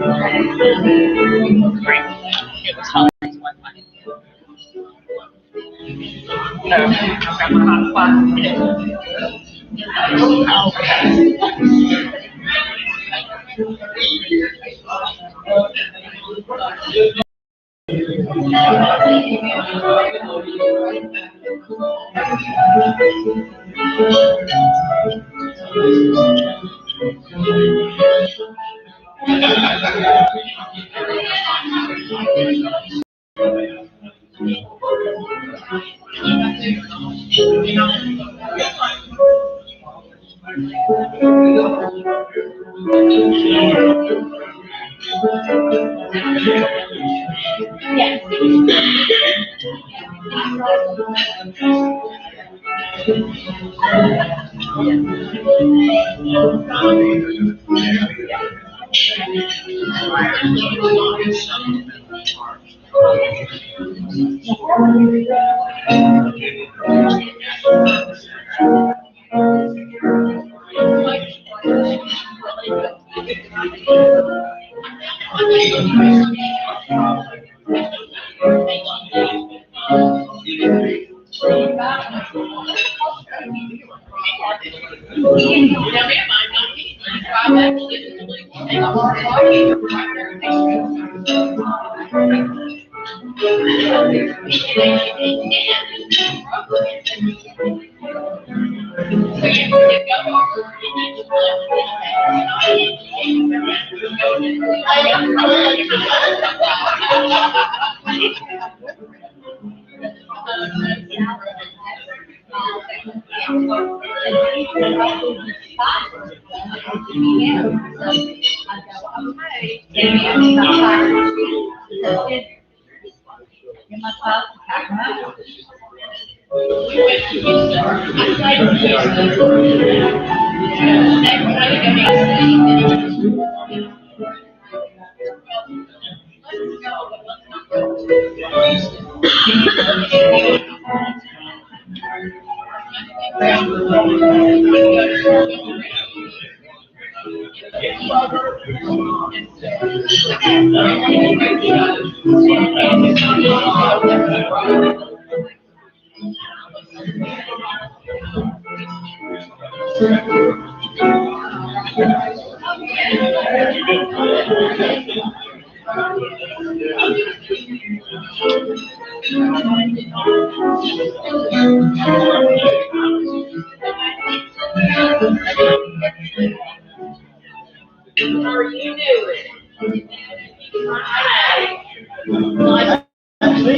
It was Holly's one money.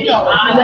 No, I'm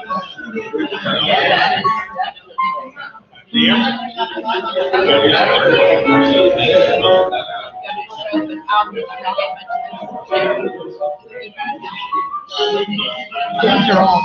not These are all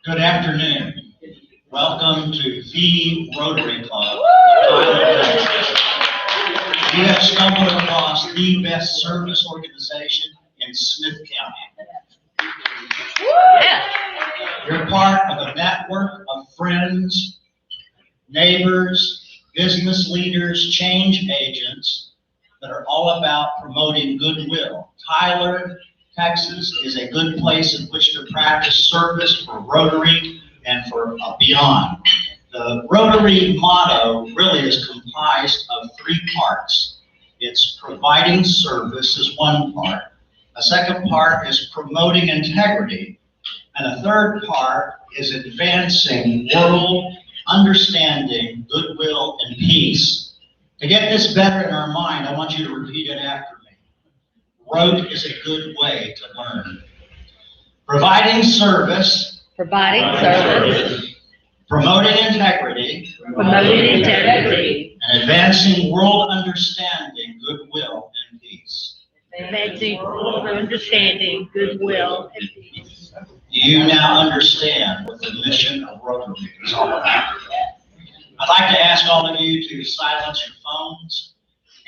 Good afternoon. Welcome to the Rotary Club. You have stumbled across the best service organization in Smith County. You're part of a network of friends, neighbors, business leaders, change agents that are all about promoting goodwill. Tyler, Texas is a good place in which to practice service for Rotary and for beyond. The Rotary motto really is comprised of three parts. It's providing service is one part. A second part is promoting integrity. And a third part is advancing world understanding, goodwill, and peace. To get this better in our mind, I want you to repeat it after me. Rote is a good way to learn. Providing service. Promoting integrity. And advancing world understanding, goodwill, and peace. Do you now understand what the mission of Rotary is all about? I'd like to ask all of you to silence your phones,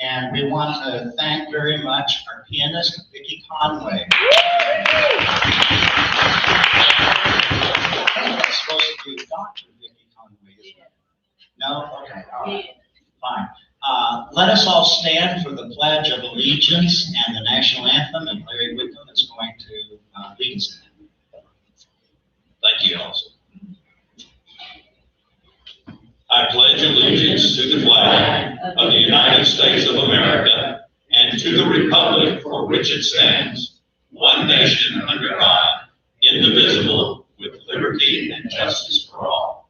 and we want to thank very much our pianist, Vicki Conley. It's supposed to be Dr. Vicki Conley, isn't it? No? Okay, all right, fine. Let us all stand for the Pledge of Allegiance and the National Anthem, and Larry Whitcomb is going to lead us. Thank you, also. I pledge allegiance to the flag of the United States of America and to the republic for which which it stands, one nation under God, indivisible, with liberty and justice for all.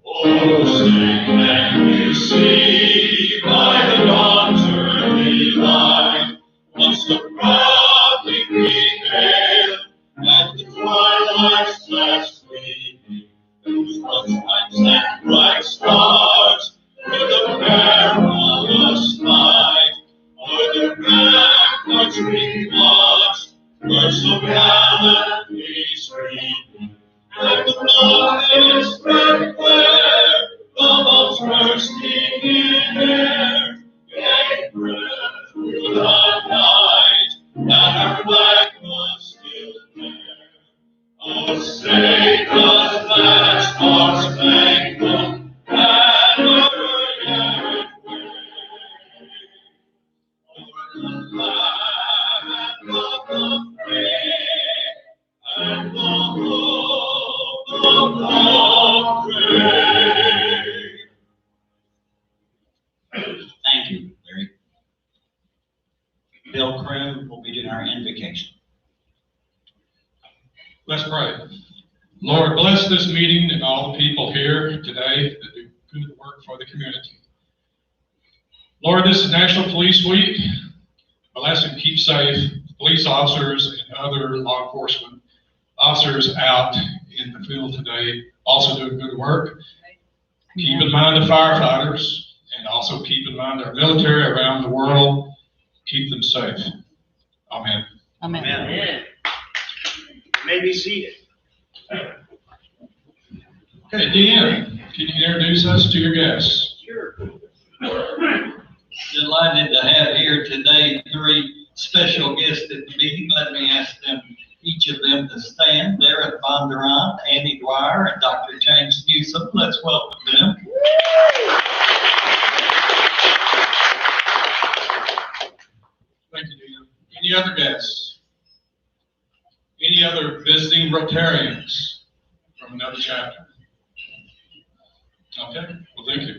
Oh, sing and you see by the dawn's early light, once the proudly we hailed, at the twilight's last gleaming, those lights and bright stars, with the perilous fight, o'er the ramparts we watched, were so gallantly streaming, and the blood is red glare, the bombs bursting in air, gave breath through the night, that our flag was still there. Oh, say does that star-spangled banner yet wave over the land of the free and the hope of the brave? Thank you, Larry. Bill Croom will be doing our invocation. Let's pray. Lord, bless this meeting and all the people here today that do good work for the community. Lord, this is National Police Week. Bless and keep safe police officers and other law enforcement officers out in the field today, also doing good work. Keep in mind the firefighters, and also keep in mind our military around the world. Keep them safe. Amen. Amen. Amen. You may be seated. Okay, Deanna, can you introduce us to your guests? Sure. Delighted to have here today 3 special guests at the meeting. Let me ask them, each of them, to stand. Derek Bondurant, Andy Dwyer, and Dr. James Newsom. Let's welcome them. Thank you, Deanna. Any other guests? Any other visiting Rotarians from another chapter? Okay, well, thank you.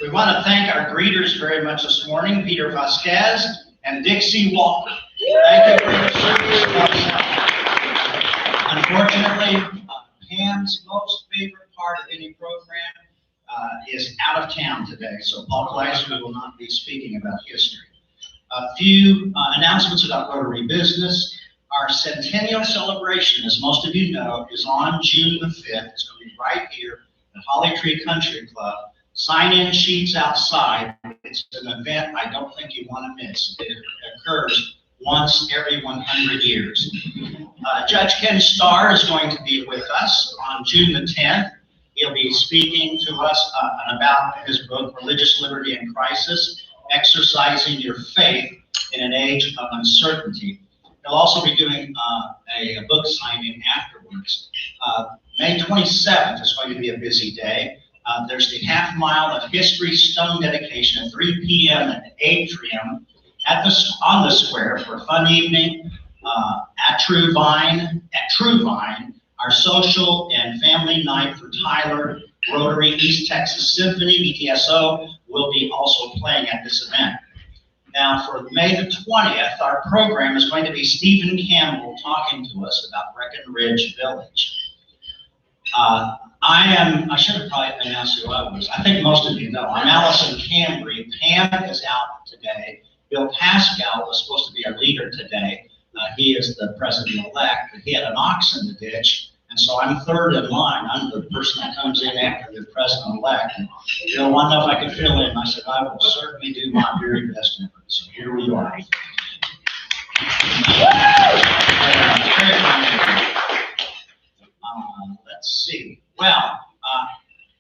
We want to thank our greeters very much this morning, Peter Vasquez and Dixie Walker. Thank you for your service. Unfortunately, Pam's most favorite part of any program is out of town today, so Paul Gleiser will not be speaking about history. A few announcements about Rotary business. Our centennial celebration, as most of you know, is on June the 5th. It's going to be right here at Holly Tree Country Club. Sign-in sheets outside. It's an event I don't think you want to miss. It occurs once every 100 years. Judge Ken Starr is going to be with us on June the 10th. He'll be speaking to us about his book, Religious Liberty in Crisis, Exercising Your Faith in an Age of Uncertainty. He'll also be doing a book signing afterwards. May 27th is going to be a busy day. There's the half mile of history stone dedication at 3 p.m. at the atrium on the square for a fun evening. At True Vine, our social and family night for Tyler, Rotary, East Texas Symphony, ETSO, will be also playing at this event. Now, for May the 20th, our program is going to be Stephen Campbell talking to us about Breckenridge Village. I should have probably announced who I was. I think most of you know. I'm Allison Cambry. Pam is out today. Bill Pascal was supposed to be our leader today. He is the president-elect, but he had an ox in the ditch, and so I'm third in line. I'm the person that comes in after the president-elect. And Bill wanted to know if I could fill in. I said, I will certainly do my very best effort. So here we are. Let's see. Well,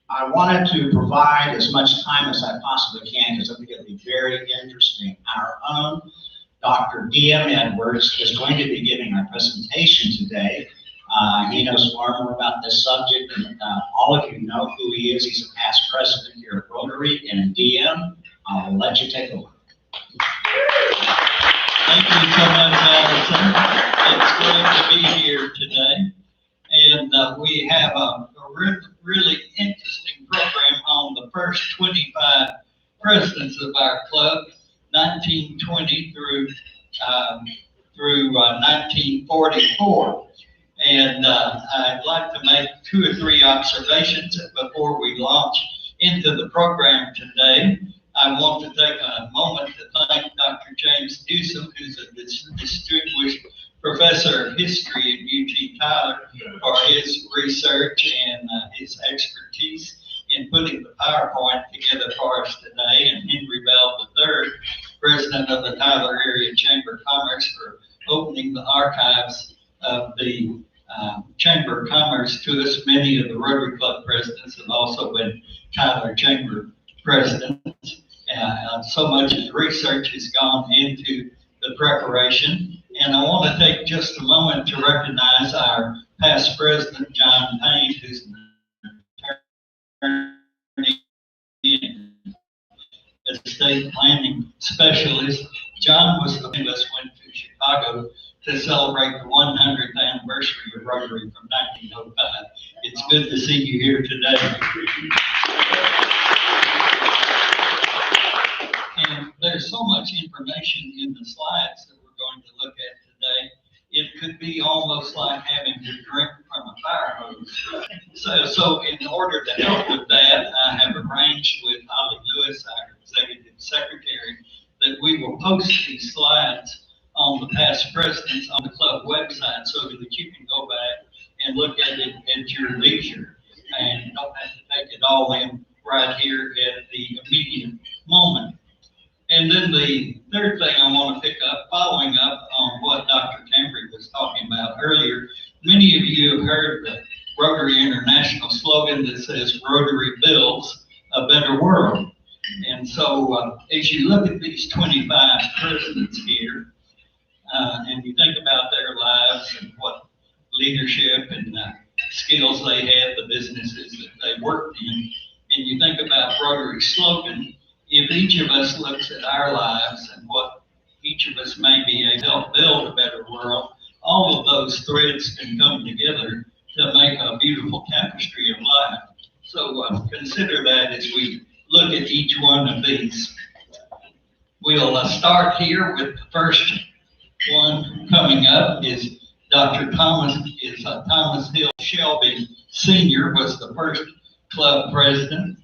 I wanted to provide as much time as I possibly can because I think it'll be very interesting. Our own Dr. D.M. Edwards is going to be giving our presentation today. He knows far more about this subject, and all of you know who he is. He's a past president here at Rotary and DM. I'll let you take a look. Thank you so much, Allison. It's great to be here today. And we have a really interesting program on the first 25 presidents of our club, 1920 through 1944. And I'd like to make 2 or 3 observations before we launch into the program today. I want to take a moment to thank Dr. James Newsom, who's a distinguished professor of history at Eugene Tyler, for his research and his expertise in putting the PowerPoint together for us today, and Henry Bell III, president of the Tyler Area Chamber of Commerce, for opening the archives of the Chamber of Commerce to us. Many of the Rotary Club presidents have also been Tyler Chamber presidents. So much of the research has gone into the preparation. And I want to take just a moment to recognize our past president, John Payne, who's an attorney and estate planning specialist. John was the one of us went to Chicago to celebrate the 100th anniversary of Rotary from 1905. It's good to see you here today. And there's so much information in the slides that we're going to look at today. It could be almost like having to drink from a fire hose. So in order to help with that, I have arranged with Holly Lewis, our executive secretary, that we will post these slides on the past presidents on the club website so that you can go back and look at it at your leisure. And you don't have to take it all in right here at the immediate moment. And then the third thing I want to pick up, following up on what Dr. Cambry was talking about earlier, many of you have heard the Rotary International slogan that says, Rotary builds a better world. And so as you look at these 25 presidents here, and you think about their lives and what leadership and skills they had, the businesses that they worked in, and you think about Rotary's slogan, if each of us looks at our lives and what each of us may be able to help build a better world, all of those threads can come together to make a beautiful tapestry of life. So consider that as we look at each one of these. We'll start here with the first one coming up is Dr. Thomas Hill Shelby Sr. was the first club president.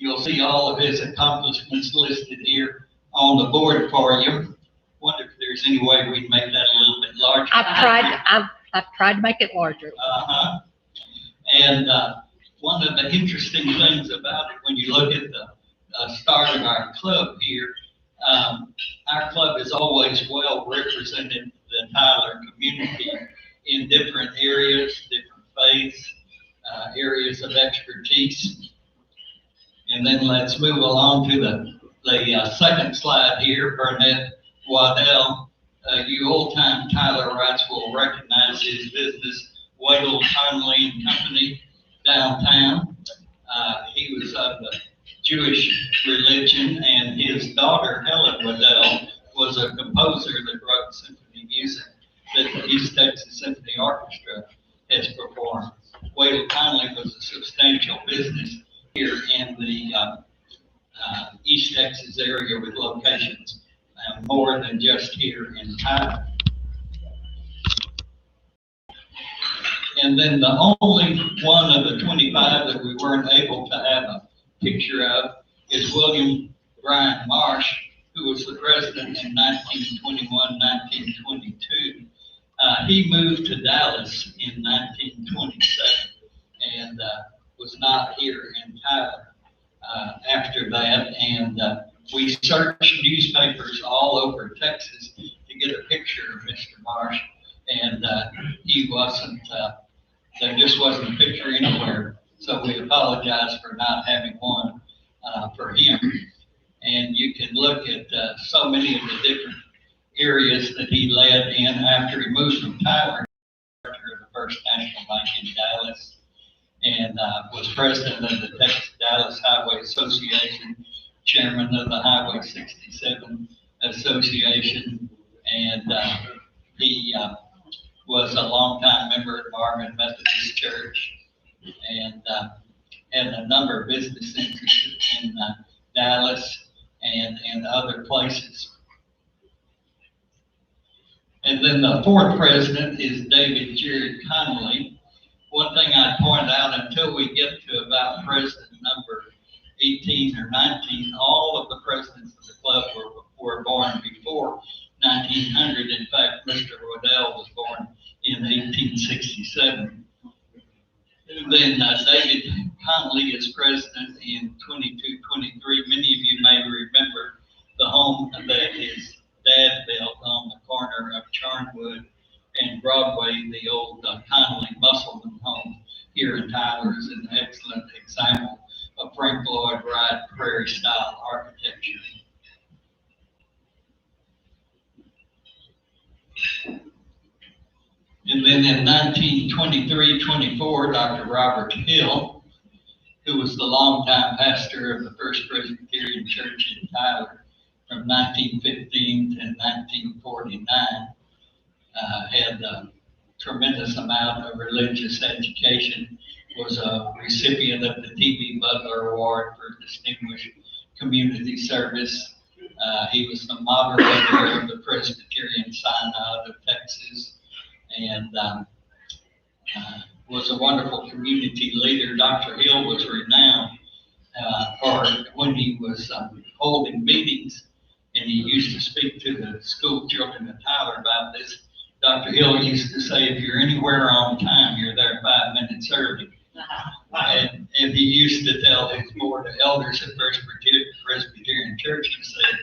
You'll see all of his accomplishments listed here on the board for you. Wonder if there's any way we can make that a little bit larger. I've tried to make it larger. And one of the interesting things about it, when you look at the start of our club here, our club is always well represented the Tyler community in different areas, different faiths, areas of expertise. And then let's move along to the second slide here, Burnett Waddell. You old-time Tylerites will recognize his business, Waddell, Conley and Company, downtown. He was of the Jewish religion, and his daughter, Helen Waddell, was a composer that wrote symphony music that the East Texas Symphony Orchestra has performed. Waddell Conley was a substantial business here in the East Texas area with locations more than just here in Tyler. And then the only one of the 25 that we weren't able to have a picture of is William Bryan Marsh, who was the president in 1921, 1922. He moved to Dallas in 1927 and was not here in Tyler after that. And we searched newspapers all over Texas to get a picture of Mr. Marsh, and he wasn't, there just wasn't a picture anywhere. So we apologize for not having one for him. And you can look at so many of the different areas that he led in after he moved from Tyler to the First National Bank in Dallas, and was president of the Texas Dallas Highway Association, chairman of the Highway 67 Association, and he was a longtime member of Marvin Methodist Church, and had a number of business interests and other places. And then the fourth president is David Jarrod Conley. One thing I'd point out, until we get to about president number 18 or 19, all of the presidents of the club were born before 1900. In fact, Mr. Waddell was born in 1867. And then David Conley is president in 2223. Many of you may remember the home that his dad built on the corner of Charnwood and Broadway, the old Conley Musselman home here in Tyler is an excellent example of Frank Lloyd Wright prairie style architecture. And then in 1923-24, Dr. Robert Hill, who was the longtime pastor of the First Presbyterian Church in Tyler from 1915 to 1949, had a tremendous amount of religious education, was a recipient of the T.B. Butler Award for Distinguished Community Service. He was the moderator of the Presbyterian Synod of Texas, and was a wonderful community leader. Dr. Hill was renowned for when he was holding meetings, and he used to speak to the school children of Tyler about this. Dr. Hill used to say, if you're anywhere on time, you're there 5 minutes early. And he used to tell his board of elders at First Presbyterian Church, he said,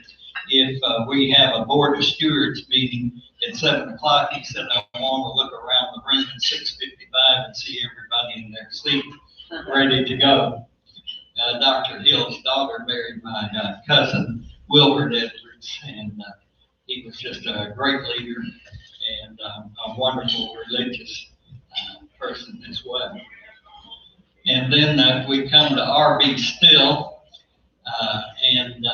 if we have a board of stewards meeting at 7 o'clock, he said, I want to look around the room at 6:55 and see everybody in their seat ready to go. Dr. Hill's daughter married my cousin, Wilbert Edwards, and he was just a great leader and a wonderful religious person as well. And then we come to R.B. Still, and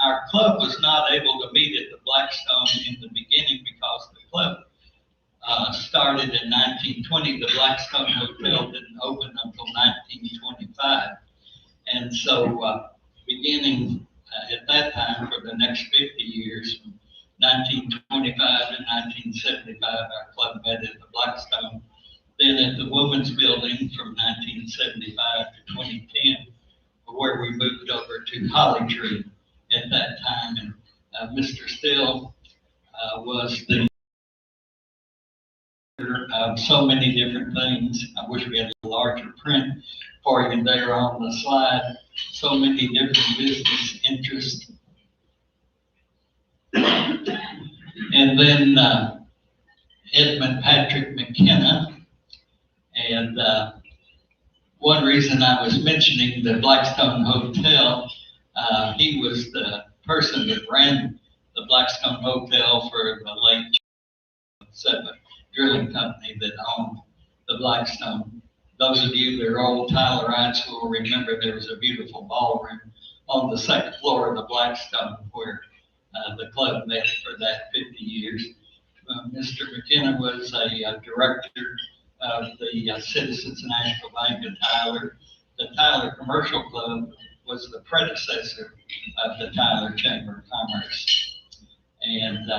our club was not able to meet at the Blackstone in the beginning because the club started in 1920. The Blackstone Hotel didn't open until 1925. And so beginning at that time for the next 50 years, from 1925 to 1975, our club met at the Blackstone. Then at the Women's Building from 1975 to 2010, where we moved over to Holly Tree at that time. And Mr. Still was the leader of so many different things. I wish we had a larger print for you there on the slide. So many different business interests. And then Edmund Patrick McKenna. And one reason I was mentioning the Blackstone Hotel, he was the person that ran the Blackstone Hotel for the late drilling company that owned the Blackstone. Those of you that are old Tylerites will remember there was a beautiful ballroom on the second floor of the Blackstone where the club met for that 50 years. Mr. McKenna was a director of the Citizens National Bank of Tyler. The Tyler Commercial Club was the predecessor of the Tyler Chamber of Commerce. And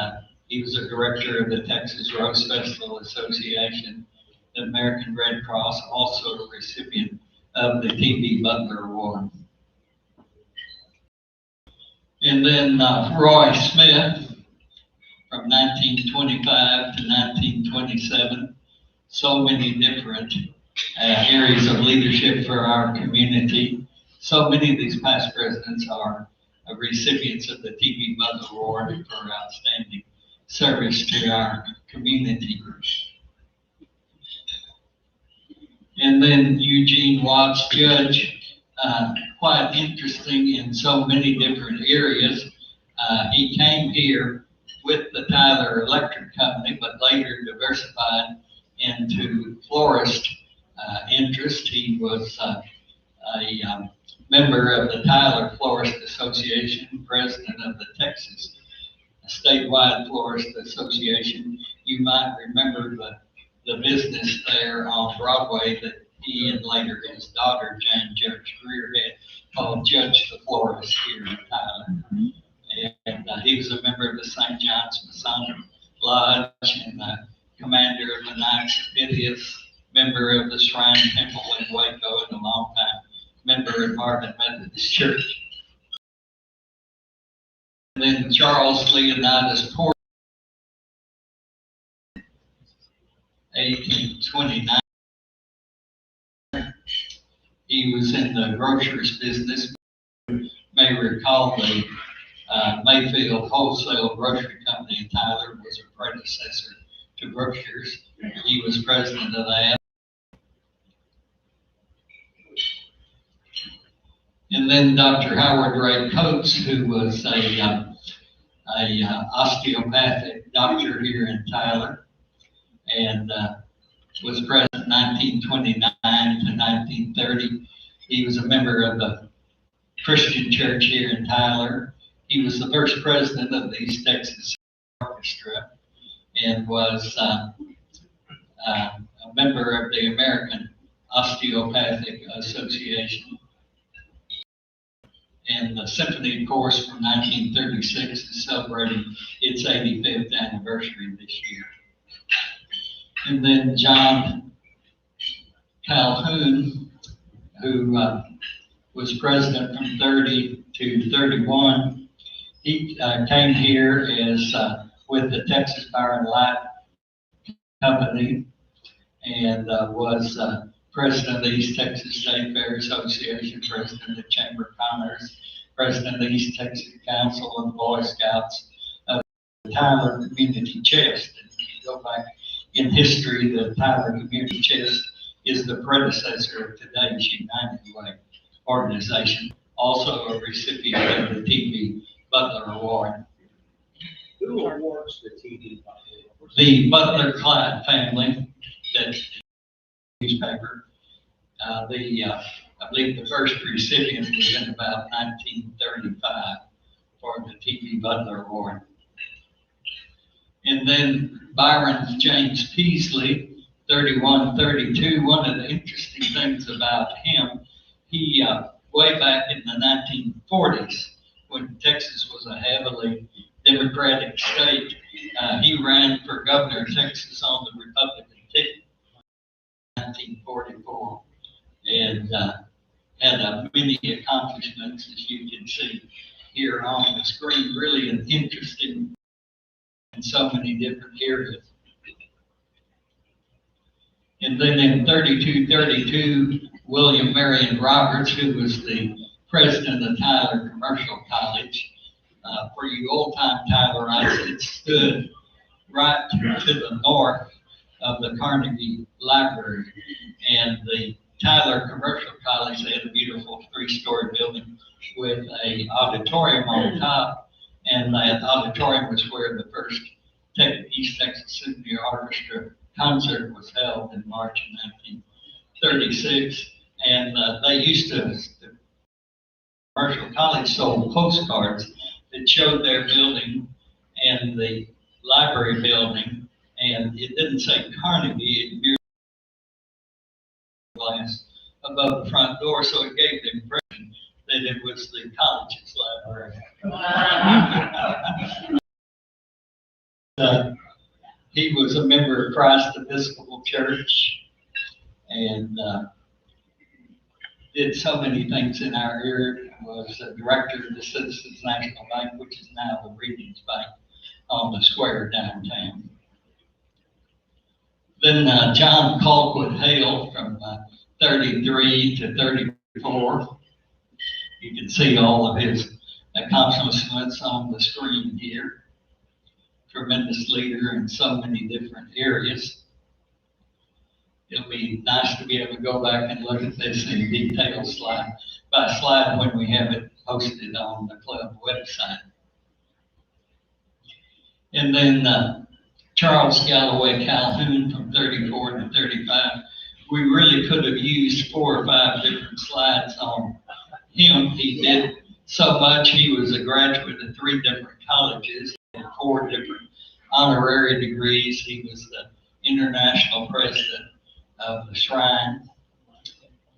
he was a director of the Texas Rose Festival Association, the American Red Cross, also a recipient of the T.B. Butler Award. And then Roy Smith, from 1925 to 1927, so many different areas of leadership for our community. So many of these past presidents are recipients of the T.B. Butler Award for outstanding service to our community. And then Eugene Watts, Judge, quite interesting in so many different areas. He came here with the Tyler Electric Company, but later diversified into florist interest. He was a member of the Tyler Florist Association, president of the Texas Statewide Florist Association. You might remember the business there on Broadway that he and later his daughter, Jane Judge Greer, had called Judge the Florist here in Tyler. And he was a member of the St. John's Masonic Lodge and commander of the Knights of Pythias, member of the Shrine Temple in Waco, and a longtime member of Marvin Methodist Church. And then Charles Leonidas Porter, 1829. He was in the grocer's business. You may recall the Mayfield Wholesale Grocery Company in Tyler was a predecessor to Grocers. He was president of that. And then Dr. Howard Ray Coates, who was a osteopathic doctor here in Tyler, and was president 1929 to 1930. He was a member of the Christian Church here in Tyler. He was the first president of the East Texas Orchestra and was a member of the American Osteopathic Association. And the Symphony Course from 1936 is celebrating its 85th anniversary this year. And then John Calhoun, who was president from 30 to 31. He came here as with the Texas Fire and Light Company and was president of the East Texas State Fair Association, president of the Chamber of Commerce, president of the East Texas Council of the Boy Scouts of the Tyler Community Chest. And if you go back in history, the Tyler Community Chest is the predecessor of today's United Way organization, also a recipient of the T.B. Butler Award. Who awards the T.B. Butler Award? The Butler-Clyde family, that newspaper. I believe the first recipient was in about 1935 for the T.B. Butler Award. And then Byron James Peasley, 31-32. One of the interesting things about him, he way back in the 1940s, when Texas was a heavily Democratic state, he ran for governor of Texas on the Republican ticket in 1944, and had many accomplishments, as you can see here on the screen. Really an interesting in so many different areas. And then in 32, William Marion Roberts, who was the president of Tyler Commercial College. For you old-time Tylerites, it stood right to the north of the Carnegie Library. And the Tyler Commercial College, they had a beautiful 3-story building with an auditorium on top. And that auditorium was where the first East Texas Symphony Orchestra concert was held in March of 1936. And they used to, the Commercial College sold postcards that showed their building and the library building, and it didn't say Carnegie, it merely glass above the front door, so it gave the impression that it was the college's library. He was a member of Christ Episcopal Church and did so many things in our area. Was a director of the Citizens National Bank, which is now the Regions Bank on the square downtown. Then John Colkwood Hale from 33 to 34. You can see all of his accomplishments on the screen here. Tremendous leader in so many different areas. It'll be nice to be able to go back and look at this in detail slide by slide when we have it posted on the club website. And then Charles Galloway Calhoun from 34 to 35. We really could have used 4 or 5 different slides on him. He did so much. He was a graduate of 3 different colleges and 4 different honorary degrees. He was the international president of the Shrine,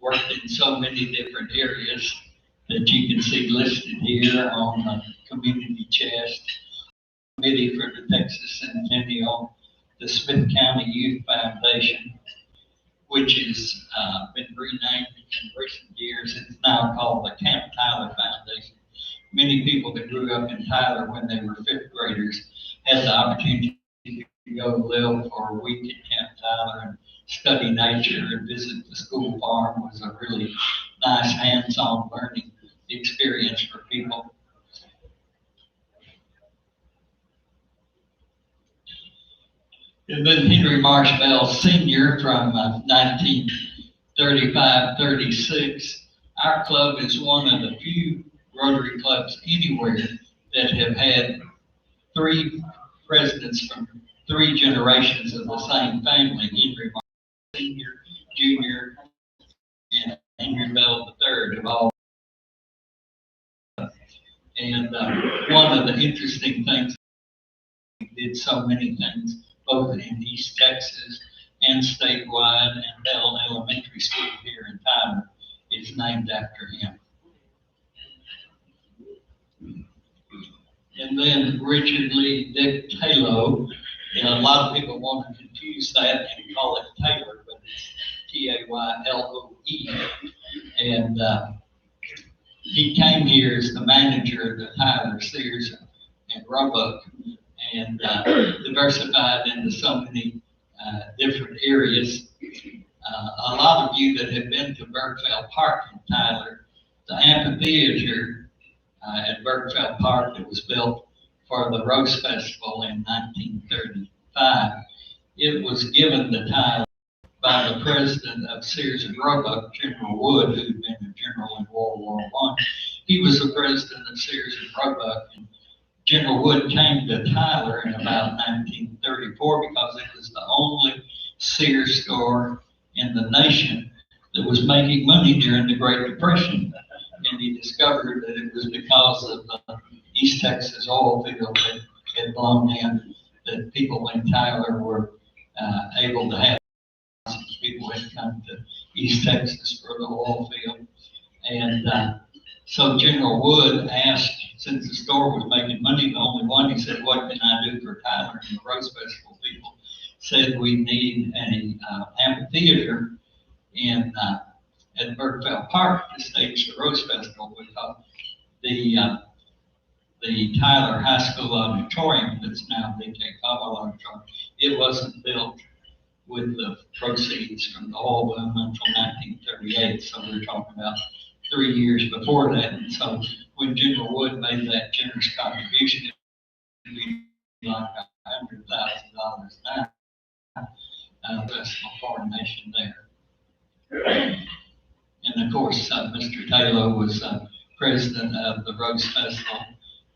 worked in so many different areas, that you can see listed here on the community chest. Committee for the Texas Centennial, the Smith County Youth Foundation, which has been renamed in recent years. It's now called the Camp Tyler Foundation. Many people that grew up in Tyler when they were fifth graders had the opportunity to go live for a week at Camp Tyler and study nature and visit the school farm. Was a really nice hands-on learning experience for people. And then Henry Marsh Bell Sr. from 1935-36. Our club is one of the few Rotary clubs anywhere that have had 3 presidents from 3 generations of the same family: Henry Marsh Sr., Jr., and Henry Bell III of all. And one of the interesting things, we did so many things, both in East Texas and statewide, and Bell Elementary School here in Tyler is named after him. And then Richard Lee Dick Taylor. A lot of people want to confuse that and call it Taylor, but it's T-A-Y-L-O-E. And he came here as the manager of the Tyler, Sears, and Roebuck, and diversified into so many different areas. A lot of you that have been to Bergfeld Park in Tyler, the amphitheater at Bergfeld Park that was built for the Rose Festival in 1935, it was given to Tyler by the president of Sears and Roebuck, General Wood, who had been a general in World War I. He was the president of Sears and Roebuck, and General Wood came to Tyler in about 1934 because it was the only Sears store in the nation that was making money during the Great Depression. And he discovered that it was because of the East Texas oil field that had blown in, that people in Tyler were able to have. People had come to East Texas for the oil field. And so General Wood asked, since the store was making money, the only one, he said, what can I do for Tyler? And the Rose Festival people said, we need an amphitheater in at Bergfeld Park to stage the Rose Festival, because the Tyler High School auditorium that's now BK Cobble Auditorium, it wasn't built with the proceeds from the oil boom until 1938. So we're talking about 3 years before that. And so when General Wood made that generous contribution, it would be like $100,000 now. Festival coronation there. And of course, Mr. Taylor was president of the Rose Festival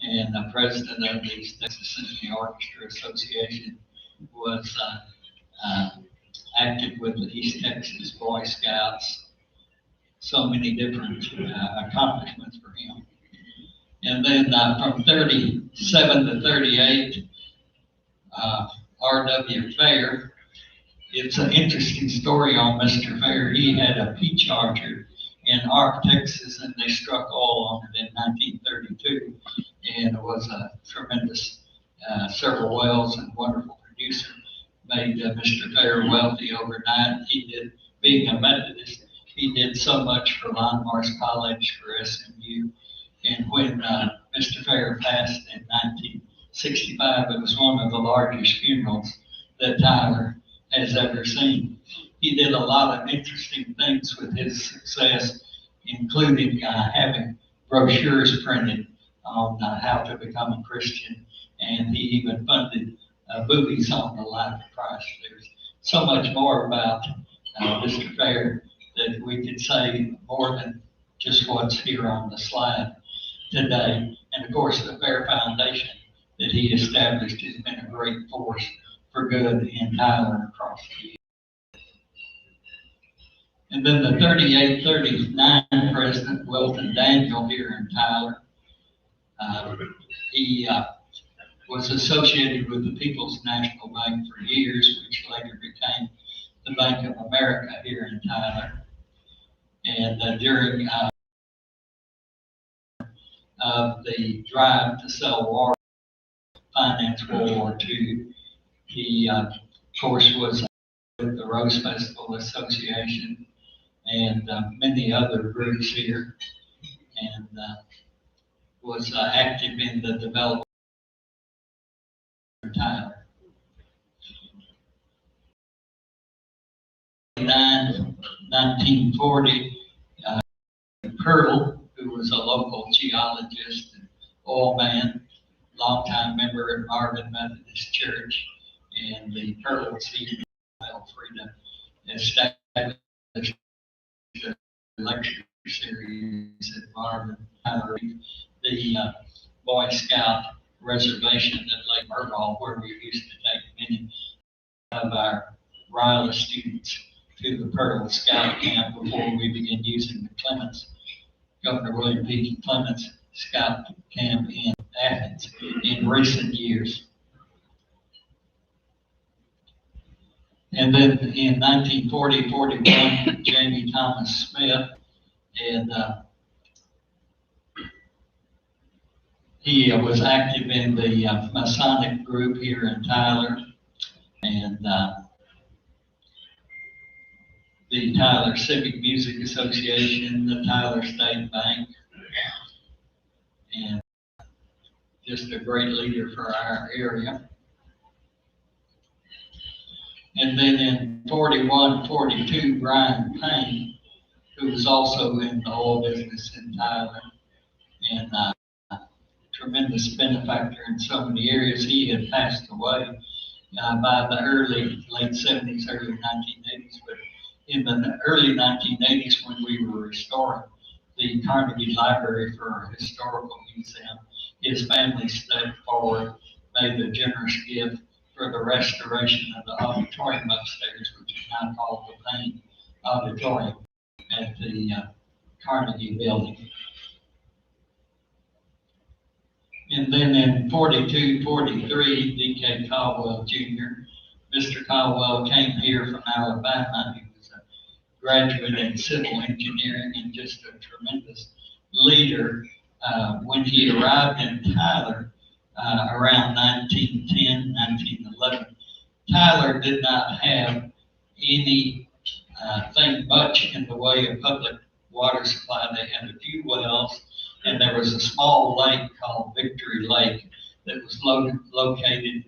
and president of the East Texas Symphony Orchestra Association, was active with the East Texas Boy Scouts. So many different accomplishments for him. And then from 37 to 38, R.W. Fair. It's an interesting story on Mr. Fair. He had a peach orchard in Arp, Texas, and they struck oil on it in 1932. And it was a tremendous, several wells and wonderful producer. Made Mr. Fair wealthy overnight. He did, being a Methodist, he did so much for Marsh College, for SMU. And when Mr. Fair passed in 1965, it was one of the largest funerals that Tyler has ever seen. He did a lot of interesting things with his success, including having brochures printed on how to become a Christian, and he even funded movies on the life of Christ. There's so much more about Mr. Fair that we could say more than just what's here on the slide today. And of course, the Fair Foundation that he established has been a great force for good in Tyler and across the years. And then the 38-39 president, Wilton Daniel, here in Tyler, he was associated with the People's National Bank for years, which later became the Bank of America here in Tyler. And during of the drive to sell water, finance World War II. He, of course, was with the Rose Festival Association and many other groups here, and was active in the development of Tyler. 1940, Kirtle, who was a local geologist and oil man, longtime member of Marvin Methodist Church, and the Kirtle seed Freedom established a lecture series at Marvin, the Boy Scout reservation at Lake Murbaugh, where we used to take many of our Ryla students to the Pearl Scout Camp before we began using the Clements, Governor William P. Clements Scout Camp in Athens in recent years. And then in 1940-41, Jamie Thomas Smith, and he was active in the Masonic group here in Tyler, and the Tyler Civic Music Association, the Tyler State Bank, and just a great leader for our area. And then in 41-42, Brian Payne, who was also in the oil business in Tyler, and tremendous benefactor in so many areas. He had passed away by the late 70s, early 1980s, but in the early 1980s, when we were restoring the Carnegie Library for a historical museum, his family stepped forward, made a generous gift for the restoration of the auditorium upstairs, which is now called the Payne Auditorium at the Carnegie Building. And then in 42-43, D.K. Caldwell Jr., Mr. Caldwell came here from Alabama. He was a graduate in civil engineering and just a tremendous leader. When he arrived in Tyler around 1910, 1911, Tyler did not have anything much in the way of public water supply. They had a few wells, and there was a small lake called Victory Lake that was located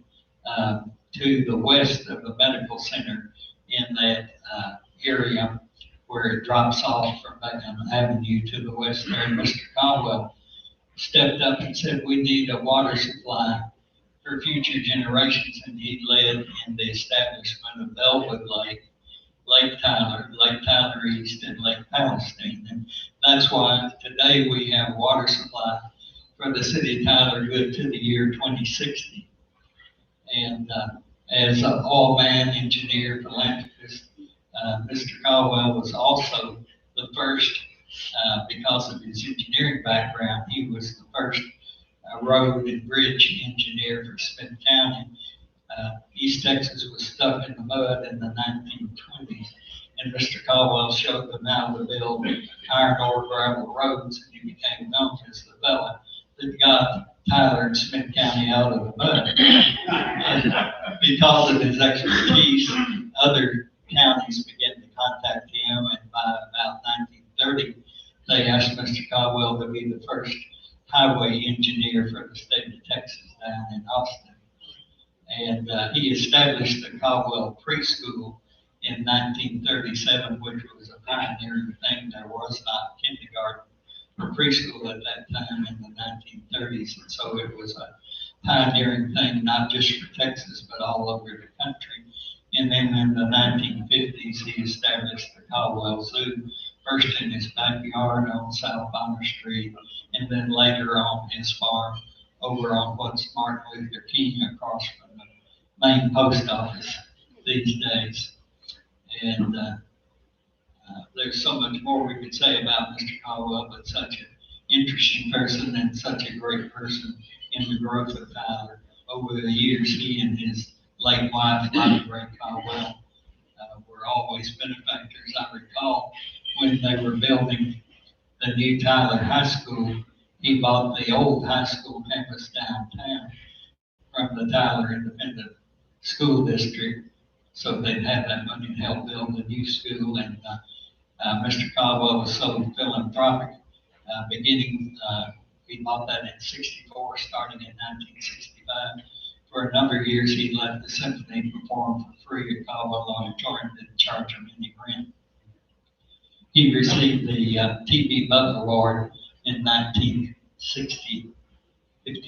to the west of the medical center in that area where it drops off from Buckingham Avenue to the west there. And Mr. Caldwell stepped up and said, we need a water supply for future generations, and he led in the establishment of Bellwood Lake, Lake Tyler East, and Lake Palestine. And that's why today we have water supply for the city of Tyler good to the year 2060. And as an oil man, engineer, philanthropist, Mr. Caldwell was also the first, because of his engineering background, he was the first road and bridge engineer for Smith County. East Texas was stuck in the mud in the 1920s, and Mr. Caldwell showed them how to build iron ore gravel roads, and he became known as the fella that got Tyler and Smith County out of the mud. And because of his expertise, other counties began to contact him, and by about 1930, they asked Mr. Caldwell to be the first highway engineer for the state of Texas down in Austin. And he established the Caldwell Preschool in 1937, which was a pioneering thing. There was not kindergarten or preschool at that time in the 1930s, and so it was a pioneering thing, not just for Texas, but all over the country. And then in the 1950s, he established the Caldwell Zoo, first in his backyard on South Bonner Street, and then later on his farm over on what's Martin Luther King across from the main post office these days. And there's so much more we could say about Mr. Caldwell, but such an interesting person and such a great person in the growth of Tyler. Over the years, he and his late wife, Lottie Ray Caldwell, were always benefactors. I recall when they were building the new Tyler High School he bought the old high school campus downtown from the Tyler Independent School District, so they'd have that money to help build the new school. And Mr. Caldwell was so philanthropic, he bought that in '64, starting in 1965. For a number of years, he let the symphony perform for free at Caldwell Auditorium, didn't charge him any rent. He received the T.B. Butler Award in 59,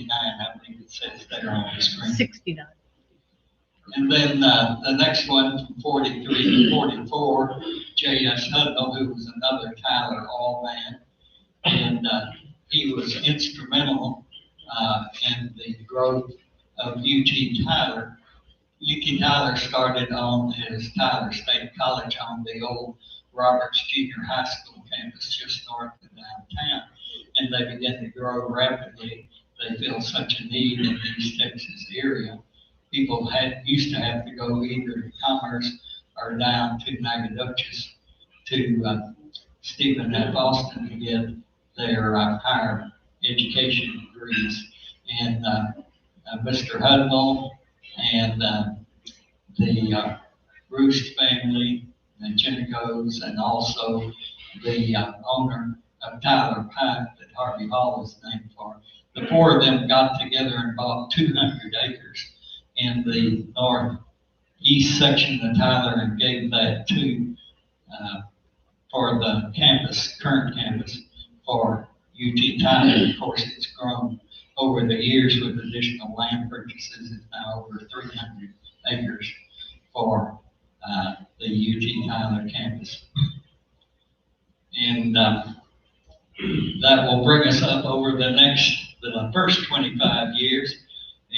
I believe it says there on the screen. 69. And then the next one, from 43 to 44, J.S. Hudnall, who was another Tyler All-Man, and he was instrumental in the growth of Eugene Tyler. Eugene Tyler started on his Tyler State College on the old Roberts Junior High School campus just north of downtown, and they began to grow rapidly. They feel such a need in the East Texas area. People used to have to go either to Commerce or down to Nacogdoches to Stephen F. Austin to get their higher education degrees. And Mr. Hudnall and the Roost family, the Chinicos, and also the owner of Tyler Pike that Harvey Hall is named for. The four of them got together and bought 200 acres in the northeast section of Tyler and gave that to for the campus, current campus for UT Tyler. Of course, it's grown over the years with additional land purchases. It's now over 300 acres for the UT Tyler campus. And that will bring us up over the first 25 years.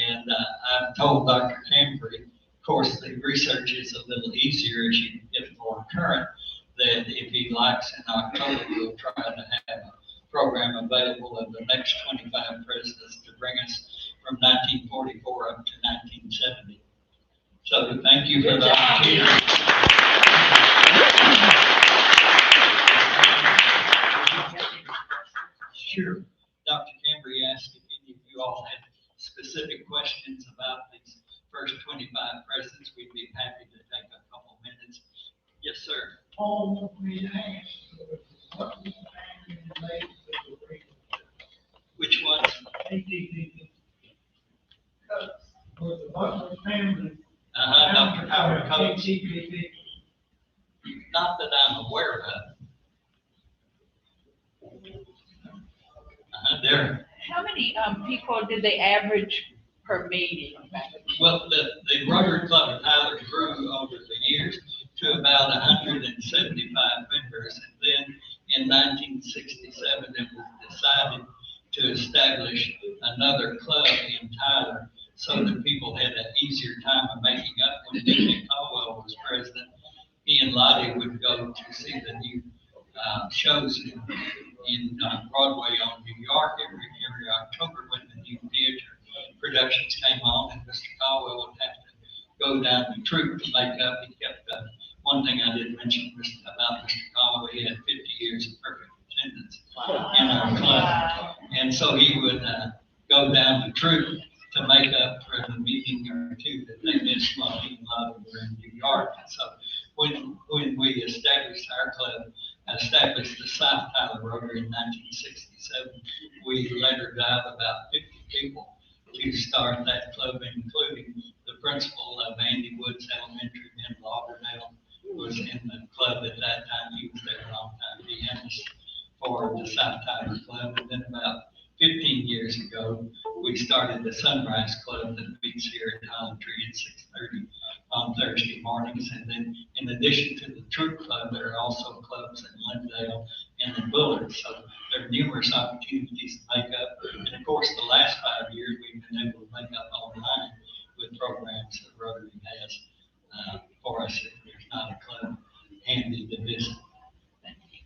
And I've told Dr. Cambry, of course, the research is a little easier as you get more current, that if he likes in October, we'll try to have a program available of the next 25 presidents to bring us from 1944 up to 1970. So thank you for the opportunity. Sure. Dr. Cambry asked if any of you all had specific questions about these first 25 presidents. We'd be happy to take a couple minutes. Yes, sir. Paul, we asked, what was the family related to the region? Which ones? ATP. Was the Butler family? Dr. Howard Coates. ATP. Not that I'm aware of. There. How many people did they average per meeting? Well, the Rotary Club of Tyler grew over the years to about 175 members, and then in 1967 it was decided to establish another club in Tyler so that people had an easier time of making up. When Dick Caldwell was president, he and Lottie would go to see the new shows in Broadway on New York every October when the new theater productions came on, and Mr. Caldwell would have to go down the troop to make up. He kept one thing I didn't mention about Mr. Caldwell, he had 50 years of perfect attendance in our club. And so he would go down the troop to make up for the meeting or two that they missed while he and Lottie were in New York. And so when we established our club, established the South Tyler Rotary in 1967, we lettered out about 50 people to start that club, including the principal of Andy Woods Elementary in Lauderdale was in the club at that time. He was there a long time, pianist for the South Tyler Club. And then about 15 years ago, we started the Sunrise Club that meets here at Holland Tree at 6:30 on Thursday mornings. And then in addition to the Troop Club, there are also clubs in Glendale and in Bullard. So there are numerous opportunities to make up. And of course, the last 5 years, we've been able to make up online with programs that Rotary has for us if there's not a club handy to visit.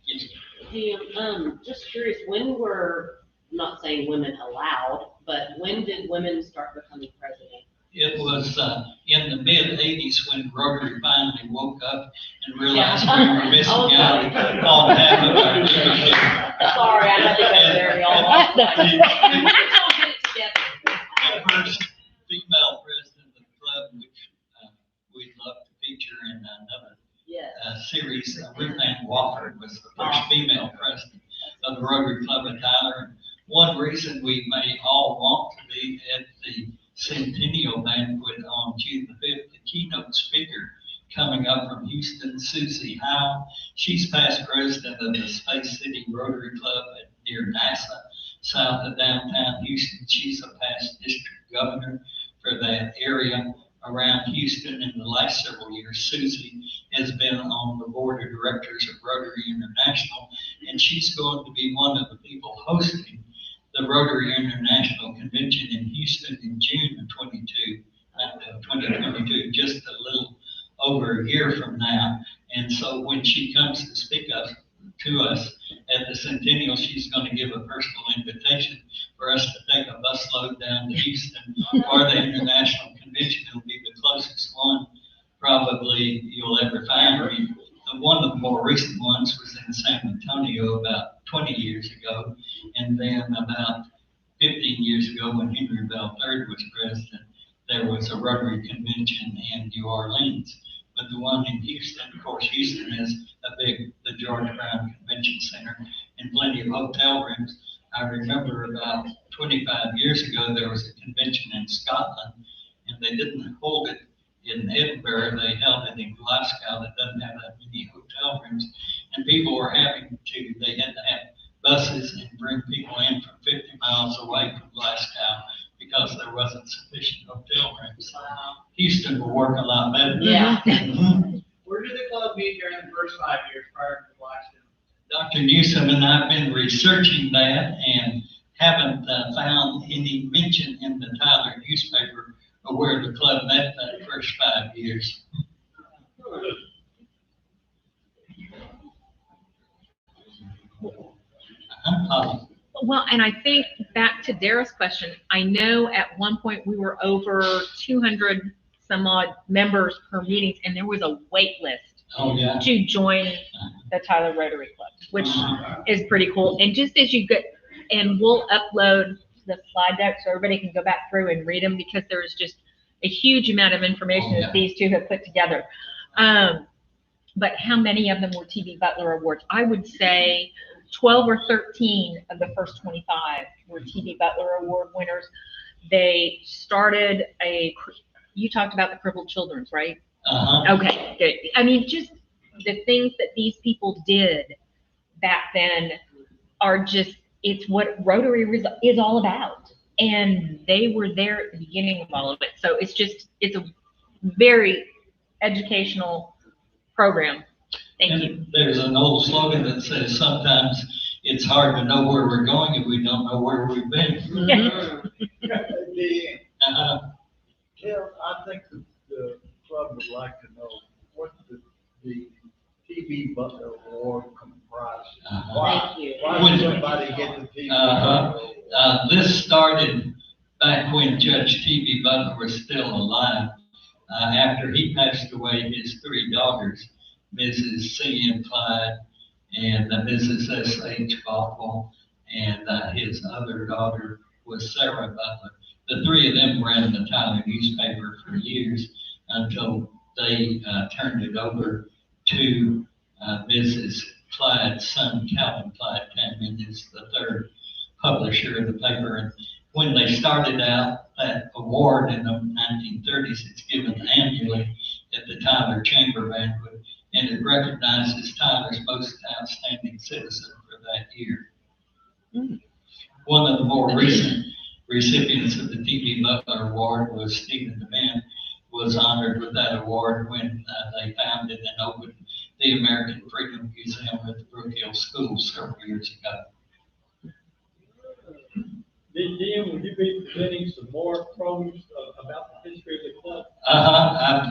Yes. Yeah, just curious, when were, I'm not saying women allowed, but when did women start becoming president? It was in the mid-'80s when Rotary finally woke up and realized we were missing out on half of our leadership. Sorry, I know that's very old. The first female president of the club, which we'd love to feature in another series, Ruth Ann Wofford was the first female president of the Rotary Club of Tyler. And one reason we may all want to be at the Centennial Banquet on June the 5th, the keynote speaker coming up from Houston, Susie Howe. She's past president of the Space City Rotary Club near NASA, south of downtown Houston. She's a past district governor for that area around Houston. In the last several years, Susie has been on the board of directors of Rotary International, and she's going to be one of the people hosting the Rotary International Convention in Houston in June of 2022, just a little over a year from now. And so when she comes to speak to us at the Centennial, she's going to give a personal invitation for us to take a busload down to Houston for the International Convention. It'll be the closest one probably you'll ever find. I mean, one of the more recent ones was in San Antonio about 20 years ago, and then about 15 years ago when Henry Bell III was president, there was a Rotary convention in New Orleans. But the one in Houston, of course, Houston has the George Brown Convention Center and plenty of hotel rooms. I remember about 25 years ago, there was a convention in Scotland, and they didn't hold it in Edinburgh, they held it in Glasgow that doesn't have that many hotel rooms. And people were they had to have buses and bring people in from 50 miles away from Glasgow because there wasn't sufficient hotel rooms. Wow. Houston will work a lot better. Yeah. Where did the club meet during the first 5 years prior to Blackstone? Dr. Newsom and I have been researching that and haven't found any mention in the Tyler newspaper of where the club met that first 5 years. Well, and I think back to Dara's question, I know at one point we were over 200 some odd members per meeting, and there was a wait list to join the Tyler Rotary Club, which is pretty cool. And just as you get, and we'll upload the slide deck so everybody can go back through and read them, because there's just a huge amount of information that these two have put together. But how many of them were TV Butler Awards? I would say 12 or 13 of the first 25 were TV Butler Award winners. They started you talked about the crippled children's, right? Okay, good. I mean, just the things that these people did back then are just, it's what Rotary is all about. And they were there at the beginning of all of it. So it's a very educational program. Thank you. There's an old slogan that says sometimes it's hard to know where we're going if we don't know where we've been. Tim, I think the club would like to know what the TV Butler Award comprises. Thank you. Why did somebody get the TV Butler Award? This started back when Judge T.B. Butler was still alive. After he passed away, his three daughters, Mrs. C. M. Clyde and Mrs. S.H. Bothwell, and his other daughter was Sarah Butler. The three of them ran the Tyler newspaper for years until they turned it over to Mrs. Clyde's son, Calvin Clyde, came in as the third publisher of the paper. And when they started out that award in the 1930s, it's given annually at the Tyler Chamber Banquet, and it recognizes Tyler's most outstanding citizen for that year. One of the more recent recipients of the T.B. Butler Award was Stephen DeMint, was honored with that award when they founded and opened the American Freedom Museum at the Brook Hill School several years ago. Dean, will you be presenting some more programs about the history of the club? I've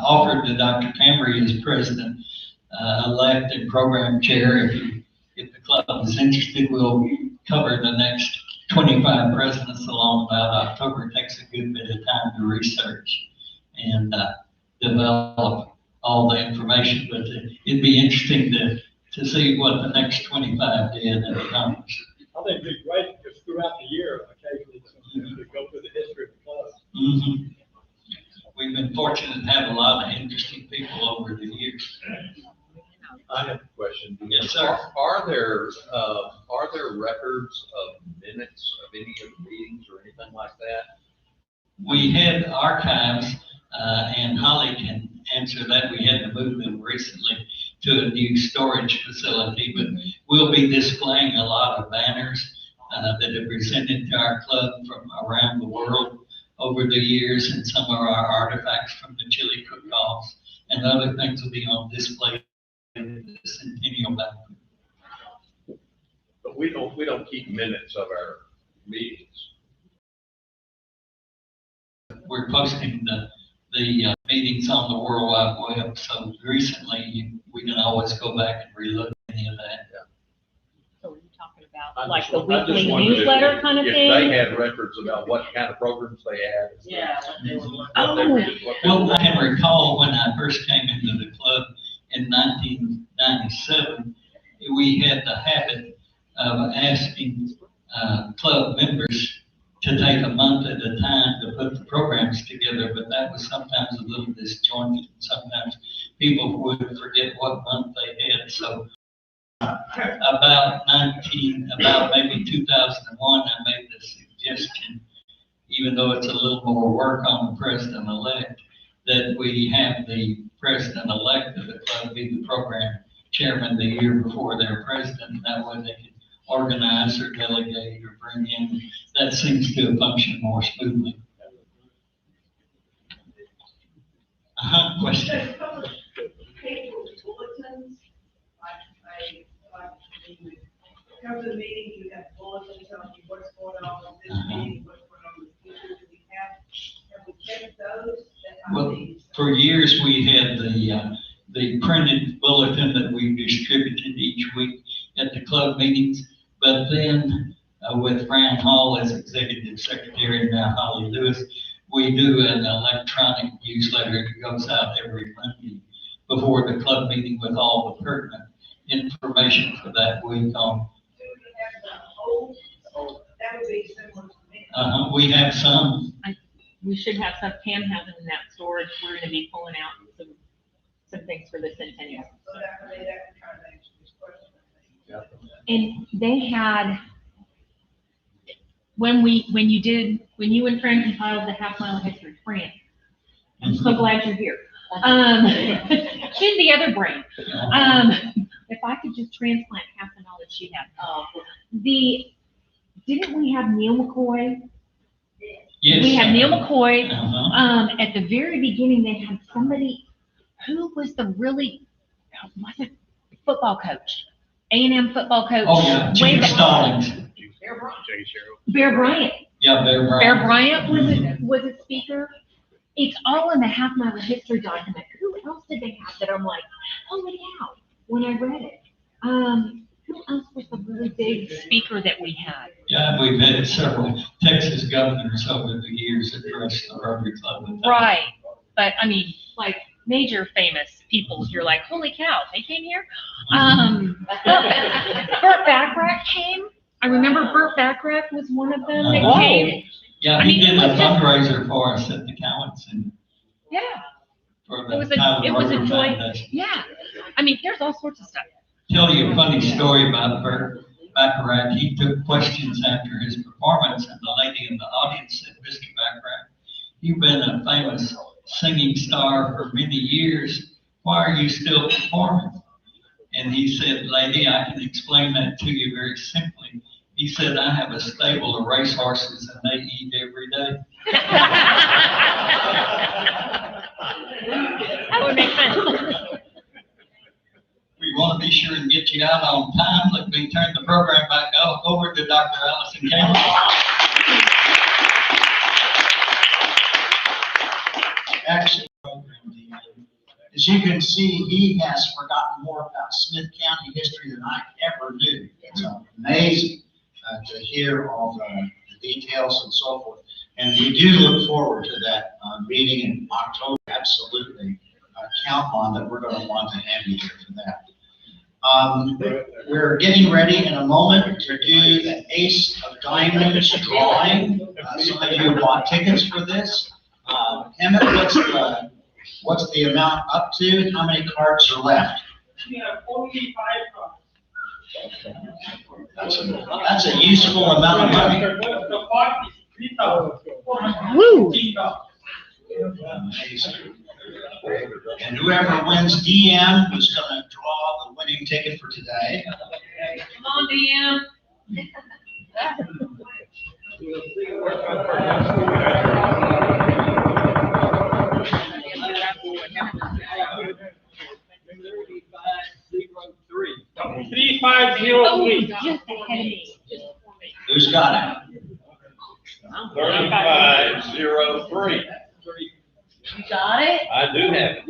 offered to Dr. Camry as president, elect and program chair. If the club is interested, we'll cover the next 25 presidents along about October. It takes a good bit of time to research and develop all the information, but it'd be interesting to see what the next 25 did and accomplished. I think it'd be great because throughout the year, occasionally, to go through the history of the club. Mm-hmm. We've been fortunate to have a lot of interesting people over the years. I have a question. Yes, sir. Are there records of minutes of any of the meetings or anything like that? We had archives, and Holly can answer that. We had to move them recently to a new storage facility, but we'll be displaying a lot of banners that are presented to our club from around the world over the years, and some of our artifacts from the chili cook-offs and other things will be on display in the Centennial Banquet. But we don't keep minutes of our meetings. We're posting the meetings on the World Wide Web, so recently we can always go back and relook any of that. So are you talking I about like just the wa- I just weekly wondered if- newsletter kind of If thing? they had records about what kind of programs they had. and stuff. Yeah. What they were- what they Well, were- I can recall when I first came into the club in 1997, we had the habit of asking club members to take a month at a time to put the programs together, but that was sometimes a little disjointed. Sometimes people would forget what month they had, so about maybe 2001, I made the suggestion, even though it's a little more work on the president-elect, that we have the president-elect of the club be the program chairman the year before their president. That way they can organize or delegate or bring in. That seems to function more smoothly. Question? Paper bulletins, come to the meeting, you have bulletins telling you what's going on with this meeting, what's going on with the future. Do we have we kept those? Well, for years, we had the printed bulletin that we distributed each week at the club meetings. But then, with Fran Hall as executive secretary and now Holly Lewis, we do an electronic newsletter that goes out every Monday before the club meeting with all the pertinent information for that week on. Do we have the whole, that would be similar to me. We have some. We should have some, Pam has them in that storage. We're gonna be pulling out some things for the centennial. So that way that would kind of answer this question. And they had, when you and Fran compiled the half mile history, Fran, I'm so glad you're here. She's the other brain. If I could just transplant half the knowledge she had. Didn't we have Neil McCoy? Yes. We had Neil McCoy. Uh-huh. At the very beginning, they had somebody who was wasn't football coach, A&M football coach. Oh, yeah, way Chief back. Stallings. Bear Bryant. Yeah, Bear Bryant. Bear Bryant was a speaker. It's all in the half mile history document. Who else did they have that I'm like, holy cow, when I read it? Who else was the really big speaker that we had? Yeah, we've had several Texas governors over the years address the Rotary Club. Right, but I mean, like major famous people, you're like, holy cow, they came here? Burt Bacharach came. I remember Burt Bacharach was one of them that came. Yeah, he did a fundraiser for us at the Cowens and Yeah, for it the was Tyler a Rotary joint, Foundation. yeah. I mean, there's all sorts of stuff. Tell you a funny story about Burt Bacharach. He took questions after his performance, and the lady in the audience said, Mr. Bacharach, you've been a famous singing star for many years. Why are you still performing? And he said, lady, I can explain that to you very simply. He said, I have a stable of racehorses and they eat every day. That would make sense. We want to be sure and get you out on time. Let me turn the program back over to Dr. Allison Campbell. Actually, as you can see, he has forgotten more about Smith County history than I ever knew. It's amazing. to hear all the details and so forth. And we do look forward to that meeting in October. Absolutely count on that. We're going to want to have you here for that. We're getting ready in a moment to do the Ace of Diamonds drawing. Some of you bought tickets for this. Emmett, what's the amount up to? How many cards are left? We have 45 cards. That's a useful amount of money. The party is $3,414. Amazing. And whoever wins DM is going to draw the winning ticket for today. Come on, DM. $3,503. Just ahead of me. Who's got it? 3503. You got it? I do have it.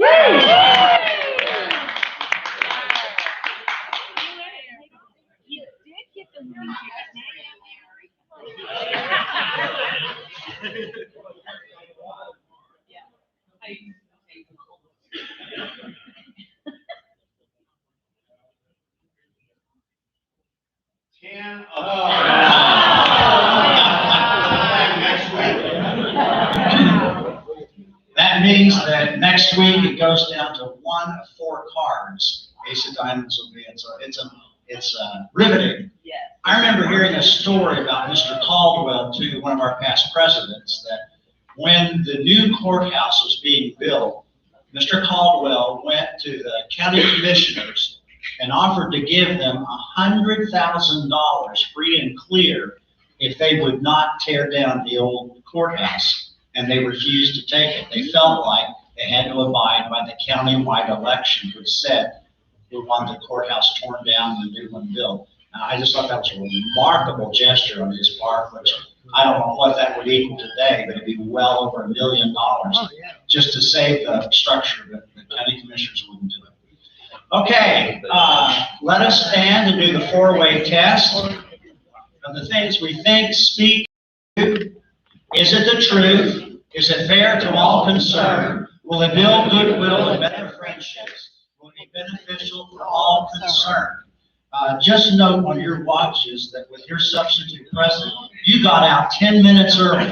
You did get the winning That means that next week it goes down to 1 of 4 cards. Ace of Diamonds will be it. So it's riveting. Yes. I remember hearing a story about Mr. Caldwell, too, one of our past presidents, that when the new courthouse was being built, Mr. Caldwell went to the county commissioners and offered to give them $100,000 free and clear if they would not tear down the old courthouse, and they refused to take it. They felt like they had to abide by the county-wide election, which said we want the courthouse torn down and the new one built. I just thought that was a remarkable gesture on his part, which I don't know what that would equal today, but it'd be well over $1 million just to save the structure, but the county commissioners wouldn't do it. Okay, let us stand and do the 4-way test of the things we think, speak, do. Is it the truth? Is it fair to all concerned? Will it build goodwill and better friendships? Will it be beneficial for all concerned? Just note on your watches that with your substitute president, you got out 10 minutes early.